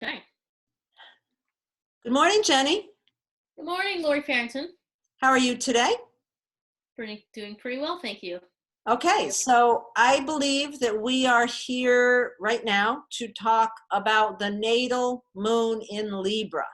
Okay. Good morning, Jenny. Good morning, Lori Farrington. How are you today? Doing pretty well, thank you. Okay, so I believe that we are here right now to talk about the natal moon in Libra.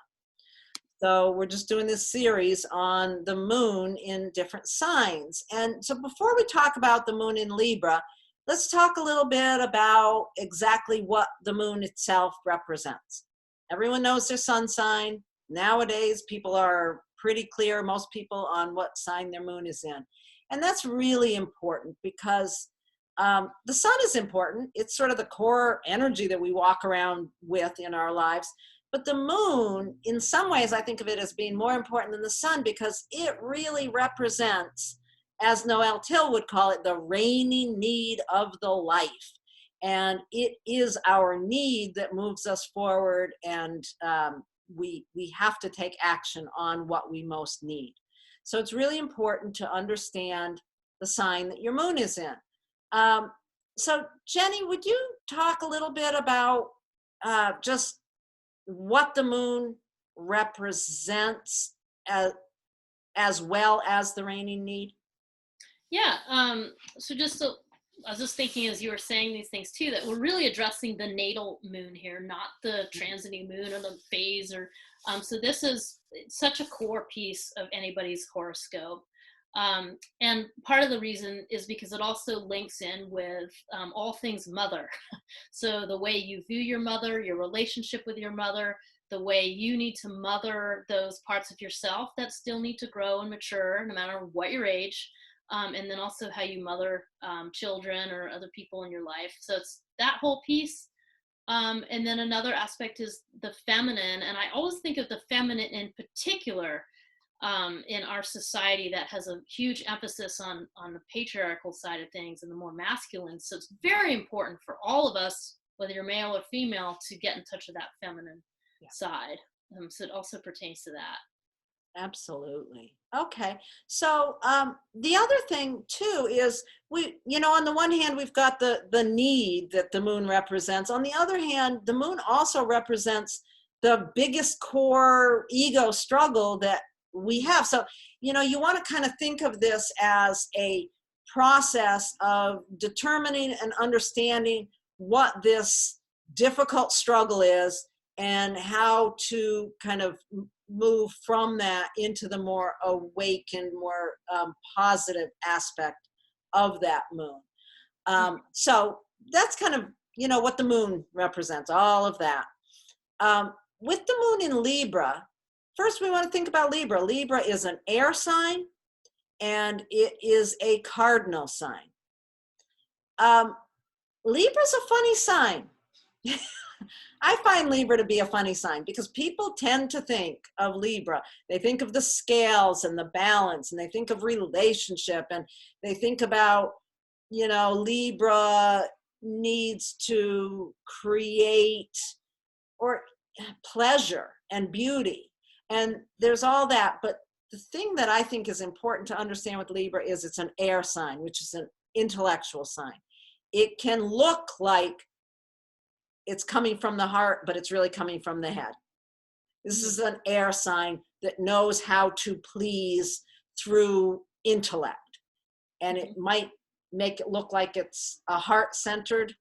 So we're just doing this series on the moon in different signs. And so before we talk about the moon in Libra, let's talk a little bit about exactly what the moon itself represents. Everyone knows their sun sign. Nowadays, people are pretty clear, most people, on what sign their moon is in. And that's really important because the sun is important. It's sort of the core energy that we walk around with in our lives. But the moon, in some ways, I think of it as being more important than the sun because it really represents, as Noel Till would call it, the reigning need of the life. And it is our need that moves us forward, and we have to take action on what we most need. So it's really important to understand the sign that your moon is in. So Jenny, would you talk a little bit about just what the moon represents as well as the reigning need? Yeah. I was just thinking as you were saying these things too, that we're really addressing the natal moon here, not the transiting moon or the phase so this is such a core piece of anybody's horoscope. And part of the reason is because it also links in with all things mother. So the way you view your mother, your relationship with your mother, the way you need to mother those parts of yourself that still need to grow and mature no matter what your age, and then also how you mother children or other people in your life. So it's that whole piece. And then another aspect is the feminine, and I always think of the feminine in particular in our society that has a huge emphasis on the patriarchal side of things and the more masculine. So it's very important for all of us, whether you're male or female, to get in touch with that feminine side. So it also pertains to that. Absolutely. Okay. So the other thing too is on the one hand, we've got the need that the moon represents. On the other hand, the moon also represents the biggest core ego struggle that we have. So, you want to kind of think of this as a process of determining and understanding what this difficult struggle is and how to kind of move from that into the more awakened, more positive aspect of that moon. So that's kind of, what the moon represents, all of that. With the moon in Libra, first we want to think about Libra. Libra is an air sign, and it is a cardinal sign. Libra's a funny sign. I find Libra to be a funny sign because people tend to think of Libra. They think of the scales and the balance, and they think of relationship, and they think about, Libra needs to create or pleasure and beauty. And there's all that. But the thing that I think is important to understand with Libra is it's an air sign, which is an intellectual sign. It can look like it's coming from the heart, but it's really coming from the head. This is an air sign that knows how to please through intellect. And it might make it look like it's a heart-centered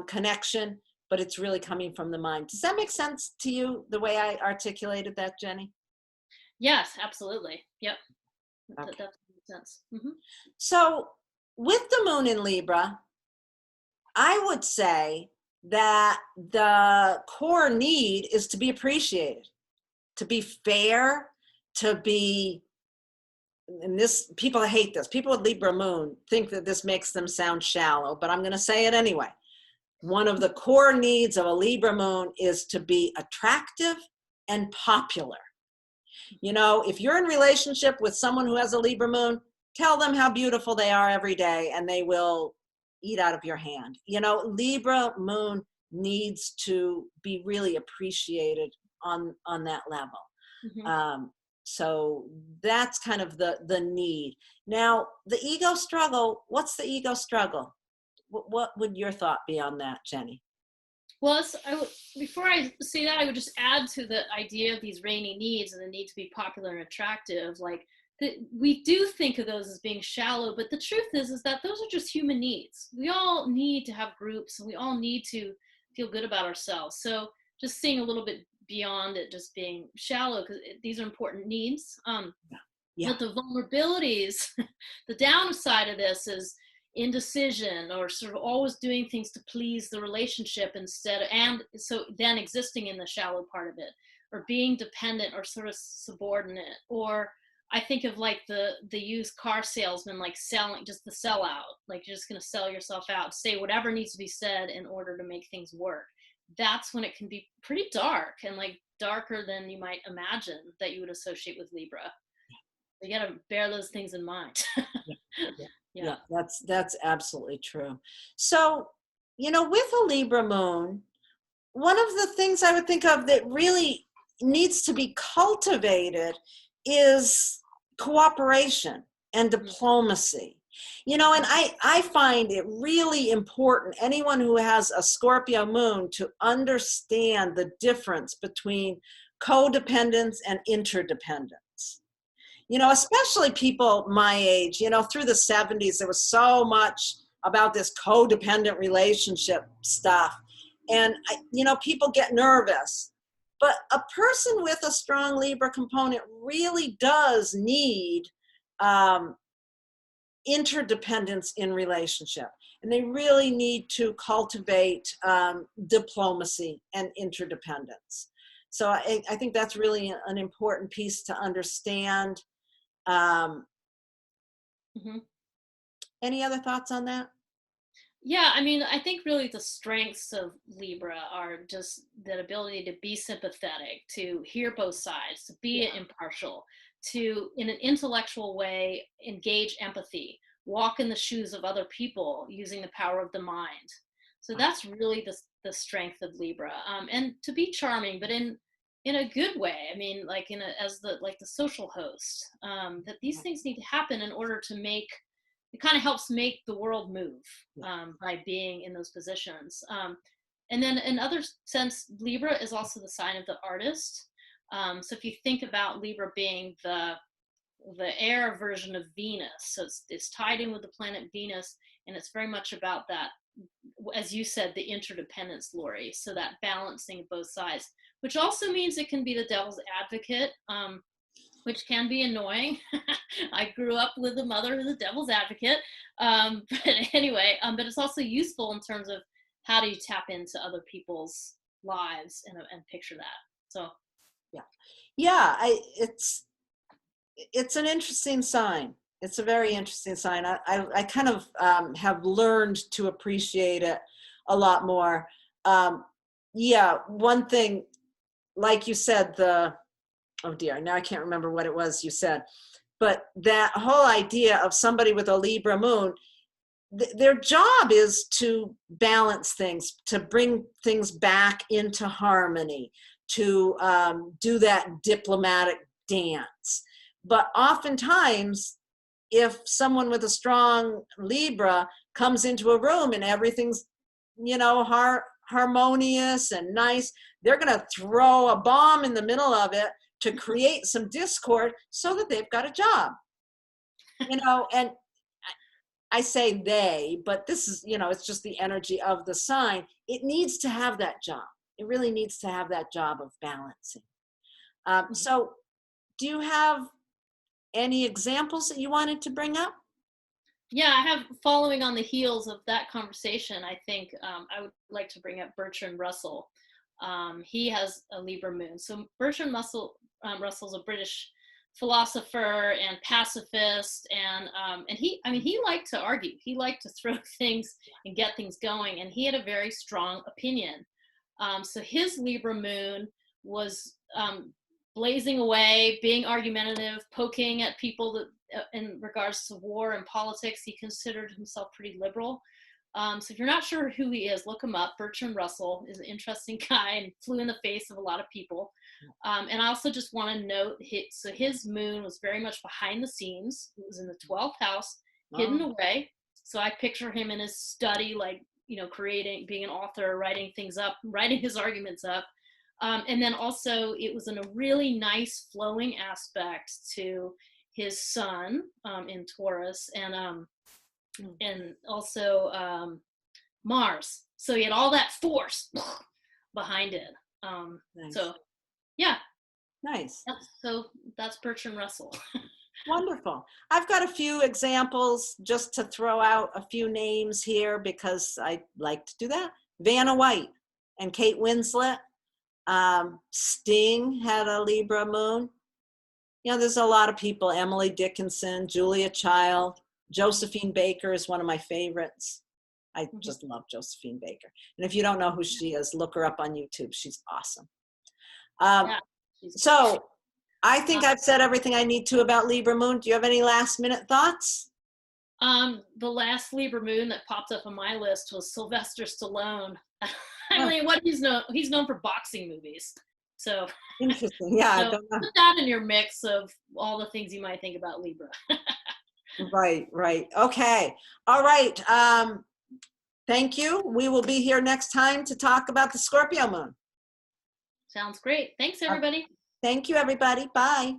connection, but it's really coming from the mind. Does that make sense to you, the way I articulated that, Jenny? Yes, absolutely. Yep. Okay. That makes sense. Mm-hmm. So with the moon in Libra, I would say that the core need is to be appreciated, to be fair, to be, and this, people hate this. People with Libra moon think that this makes them sound shallow, but I'm going to say it anyway. One of the core needs of a Libra moon is to be attractive and popular. If you're in relationship with someone who has a Libra moon, tell them how beautiful they are every day, and they will eat out of your hand. Libra moon needs to be really appreciated on that level. Mm-hmm. So that's kind of the need. Now, the ego struggle, what's the ego struggle? What would your thought be on that, Jenny? Well, before I say that, I would just add to the idea of these rainy needs and the need to be popular and attractive. Like, we do think of those as being shallow, but the truth is that those are just human needs. We all need to have groups, and we all need to feel good about ourselves. So just seeing a little bit beyond it just being shallow, because these are important needs. Yeah. But the vulnerabilities, the downside of this is indecision, or sort of always doing things to please the relationship instead, and so then existing in the shallow part of it, or being dependent or sort of subordinate. Or I think of like the used car salesman, like selling, just the sellout, like you're just going to sell yourself out, say whatever needs to be said in order to make things work. That's when it can be pretty dark, and like darker than you might imagine that you would associate with Libra. You got to bear those things in mind. Yeah, yeah, Yeah. yeah, that's absolutely true. So, with a Libra moon, one of the things I would think of that really needs to be cultivated is cooperation and diplomacy. And I find it really important, anyone who has a Scorpio moon, to understand the difference between codependence and interdependence. Especially people my age, through the 70s, there was so much about this codependent relationship stuff. And, people get nervous. But a person with a strong Libra component really does need interdependence in relationship. And they really need to cultivate diplomacy and interdependence. So I think that's really an important piece to understand. Any other thoughts on that? Yeah, I mean, I think really the strengths of Libra are just that ability to be sympathetic, to hear both sides, to be impartial, to, in an intellectual way, engage empathy, walk in the shoes of other people using the power of the mind. So that's really the strength of Libra, and to be charming, but in a good way. I mean, like as the social host. That these things need to happen in order to make it kind of helps make the world move, by being in those positions. And then in other sense, Libra is also the sign of the artist. So if you think about Libra being the air version of Venus, so it's tied in with the planet Venus, and it's very much about that, as you said, the interdependence, Laurie. So that balancing of both sides, which also means it can be the devil's advocate, which can be annoying. I grew up with a mother who's a devil's advocate. But anyway, but it's also useful in terms of how do you tap into other people's lives and picture that. So, yeah, it's an interesting sign. It's a very interesting sign. I kind of have learned to appreciate it a lot more. One thing, like you said, oh dear, now I can't remember what it was you said, but that whole idea of somebody with a Libra moon, their job is to balance things, to bring things back into harmony, to do that diplomatic dance. But oftentimes, if someone with a strong Libra comes into a room and everything's, harmonious and nice, they're going to throw a bomb in the middle of it to create some discord so that they've got a job. And I say they, but this is, it's just the energy of the sign. It needs to have that job. It really needs to have that job of balancing. So do you have any examples that you wanted to bring up? Yeah, I have, following on the heels of that conversation, I think I would like to bring up Bertrand Russell. He has a Libra moon. So Bertrand Russell's a British philosopher and pacifist, and he liked to argue. He liked to throw things and get things going, and he had a very strong opinion. So his Libra moon was blazing away, being argumentative, poking at people that, in regards to war and politics. He considered himself pretty liberal. So if you're not sure who he is, look him up. Bertrand Russell is an interesting guy and flew in the face of a lot of people. And I also just want to note, his moon was very much behind the scenes. It was in the 12th house, hidden away. So I picture him in his study, like, creating, being an author, writing things up, writing his arguments up. And then also it was in a really nice flowing aspect to his sun in Taurus, and also Mars. So he had all that force behind it. Nice. So yeah. Nice. That's Bertrand Russell. Wonderful. I've got a few examples just to throw out a few names here because I like to do that. Vanna White and Kate Winslet. Sting had a Libra moon. There's a lot of people. Emily Dickinson, Julia Child, Josephine Baker is one of my favorites. I just love Josephine Baker. And if you don't know who she is, look her up on YouTube. She's awesome. So I think I've said everything I need to about Libra moon. Do you have any last minute thoughts? The last Libra moon that popped up on my list was Sylvester Stallone. I mean, he's known for boxing movies. So interesting. Yeah. So put that in your mix of all the things you might think about Libra. Right. Okay. All right. Thank you. We will be here next time to talk about the Scorpio moon. Sounds great. Thanks, everybody. Thank you, everybody. Bye.